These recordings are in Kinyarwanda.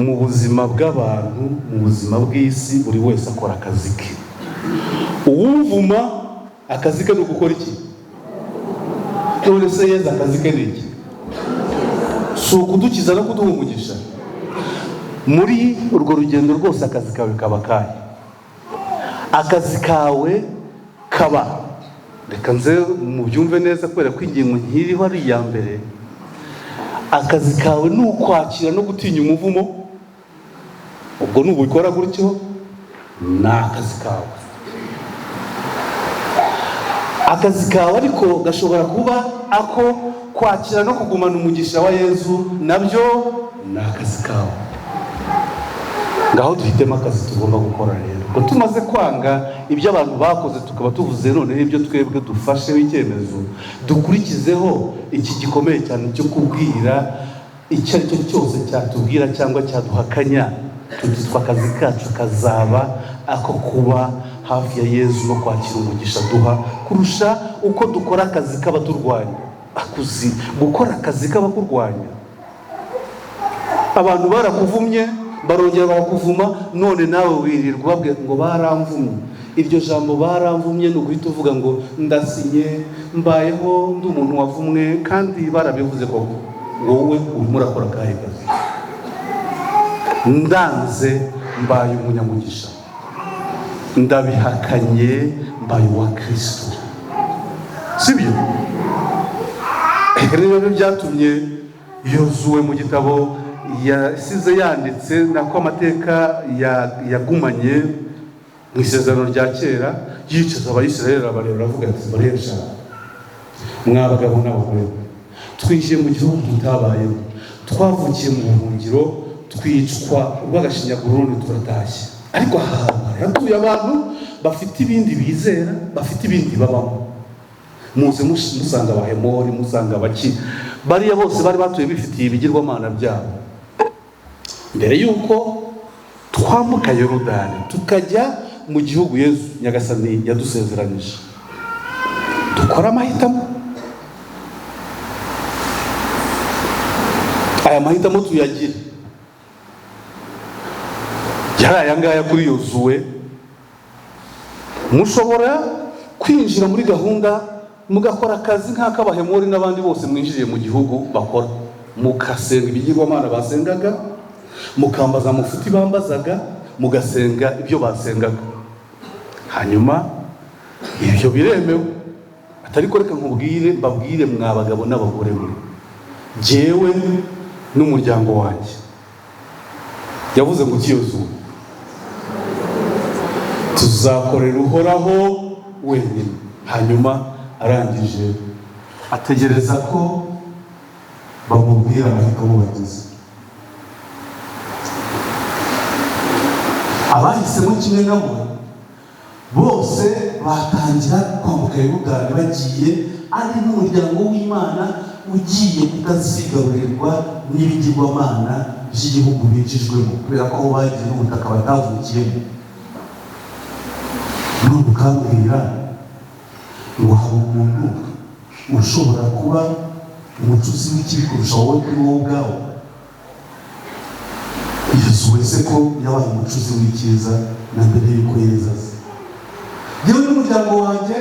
mu buzima bw'abantu, mu buzima bw'isi, buri wese akora akazi ke. Uwumvuma akazi ke no gukora iki? None se Yesu akazi ke ni iki? Si ukudukiza no kuduha umugisha? Muri urwo rugendo rwose akazi kawe kaba kahe? Akazi kawe kaba, reka nze mubyumve neza kubera ko ingingo nkiriho ari iya mbere, akazi kawe ni ukwakira no gutinya umuvumo. Ubwo nubikora gutyo ni akazi kawe. Akazi kawe ariko gashobora kuba ako kwakira no kugumana umugisha wa Yesu, nabyo ni akazi kawe. Ngaho duhitemo akazi tugomba gukora rero. Ngo tumaze kwanga ibyo abantu bakoze, tukaba tuvuze none ibyo twebwe dufashe icyemezo, dukurikizeho iki gikomeye cyane cyo kubwira icyo ari cyo cyose cyatubwira cyangwa cyaduhakanya. Tutitwa akazi kacu kazaba ako kuba hafi ya Yesu no kwakira umugisha duha, kurusha uko dukora akazi k'abaturwanya. Akuzi gukora akazi k'abakurwanya. Abantu barakuvumye, barongera barakuvuma, none nawe wirirwa babwira ngo baramvumye. Iryo jambo baramvumye ni uguhita uvuga ngo ndasinye, mbayeho ndi umuntu wavumwe, kandi barabivuze ko wowe urimo urakora akahe kazi? Ndanze mbaye umunyamugisha, ndabihakanye mbaye uwa Kristo. Sibyo? Rero byatumye Yozuwe mu gitabo yasize yanditse nako amateka yagumanye mu isezerano rya kera, yicaza Abayisiraheli abareba avuga ati baresha mwabagabo n'abagore, twinjiye mu gihugu tutabayeho, twavukiye mu buhungiro, twicwa urw'agashinyaguro, none turatashye. Ariko hatuye abantu bafite ibindi bizera, bafite ibindi babamo. Muze musanga Abahemori, musanga Abaki, bariya bose bari batuye bifitiye ibigirwamana byabo. Mbere yuko twambuka Yorodani tukajya mu gihugu Yesu Nyagasani yadusezeranije, dukora amahitamo. Aya mahitamo tuyagire. Yari aya ngaya kuri Yozuwe. Mushobora kwinjira muri gahunda, mugakora akazi nk'ak'Abahemori n'abandi bose mwinjiriye mu gihugu bakora. Mukasenga ibigirwamana basengaga, mukambaza amafuti bambazaga, mugasenga ibyo basengaga. Hanyuma ibyo biremewe. Atari ko reka mbabwire mwabagabo n'abagore mwe, jewe n'umuryango wanjye. Yavuze ngo Yozuwe, tuzakorera Uhoraho wenyine. Hanyuma arangije ategereza ko bamubwira amahitamo bagize. Abahisemo kimwe nabo bose batangira kwambuka Yorodani bagiye ari n'umuryango w'Imana ugiye kutasigarurirwa n'ibigirwamana by'igihugu binjijwemo, kubera ko bagiye n'ubutaka batavukiyemo. None ukambwira ngo hari umuntu ushobora kuba umucuzi w'ikibi kurusha wowe kuri wowe ubwawe? Yesu wese ko yabaye umucuzi w'icyiza na mbere y'uko Yesu aza. Yewe n'umuryango wanjye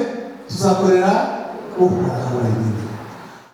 tuzakorera Uhoraho wenyine.